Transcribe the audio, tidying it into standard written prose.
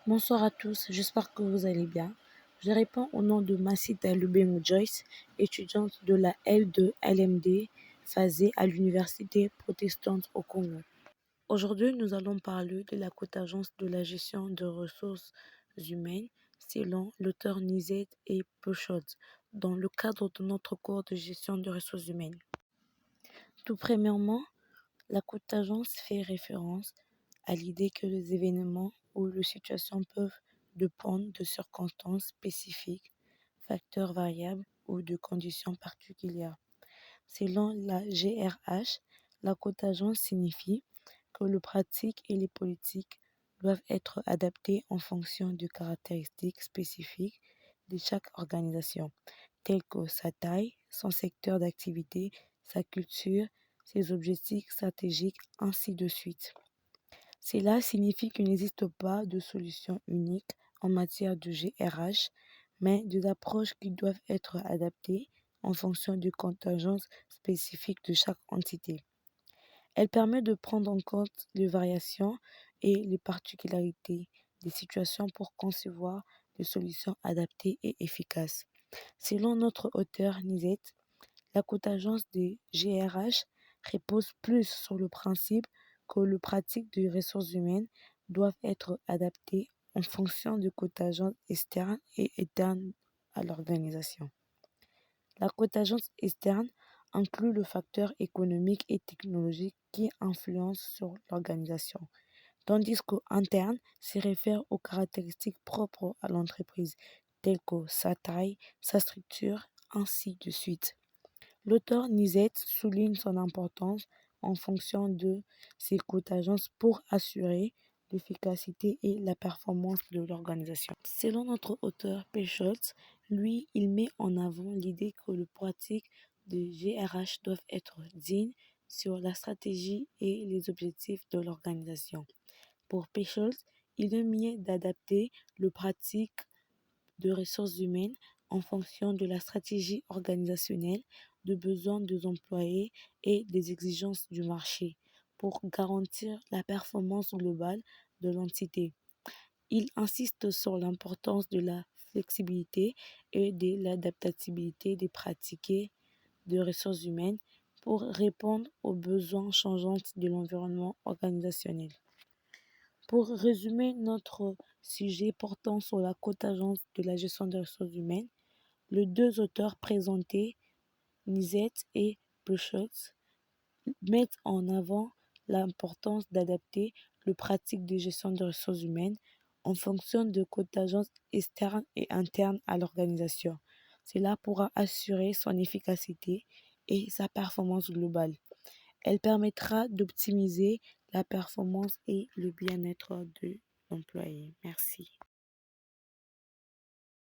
Bonsoir à tous, j'espère que vous allez bien. Je réponds au nom de Massida Lubemu Joyce, étudiante de la L2 LMD phasée à l'Université protestante au Congo. Aujourd'hui, nous allons parler de la contingence de la gestion de ressources humaines selon l'auteur Nizet et Peuchot dans le cadre de notre cours de gestion de ressources humaines. Tout premièrement, la contingence fait référence à l'idée que les événements ou les situations peuvent dépendre de circonstances spécifiques, facteurs variables ou de conditions particulières. Selon la GRH, la contingence signifie que les pratiques et les politiques doivent être adaptées en fonction de caractéristiques spécifiques de chaque organisation, telles que sa taille, son secteur d'activité, sa culture, ses objectifs stratégiques, ainsi de suite. Cela signifie qu'il n'existe pas de solution unique en matière de GRH, mais des approches qui doivent être adaptées en fonction des contingences spécifiques de chaque entité. Elle permet de prendre en compte les variations et les particularités des situations pour concevoir des solutions adaptées et efficaces. Selon notre auteur Nizet, la contingence des GRH repose plus sur le principe que les pratiques des ressources humaines doivent être adaptées en fonction de contingences externes et internes à l'organisation. La contingence externe inclut le facteur économique et technologique qui influence sur l'organisation, tandis qu'interne se réfère aux caractéristiques propres à l'entreprise, telles que sa taille, sa structure, ainsi de suite. L'auteur Nizet souligne son importance en fonction de ces contingences pour assurer l'efficacité et la performance de l'organisation. Selon notre auteur Pechot, lui, il met en avant l'idée que les pratiques de GRH doivent être dignes sur la stratégie et les objectifs de l'organisation. Pour Pechot, il est mieux d'adapter les pratiques de ressources humaines en fonction de la stratégie organisationnelle, des besoins des employés et des exigences du marché pour garantir la performance globale de l'entité. Il insiste sur l'importance de la flexibilité et de l'adaptabilité des pratiques de ressources humaines pour répondre aux besoins changeants de l'environnement organisationnel. Pour résumer notre sujet portant sur la contingence de la gestion des ressources humaines, les deux auteurs présentés, Nizet et Peuchot, mettent en avant l'importance d'adapter les pratiques de gestion des ressources humaines en fonction de contingences externes et internes à l'organisation. Cela pourra assurer son efficacité et sa performance globale. Elle permettra d'optimiser la performance et le bien-être de l'employé. Merci.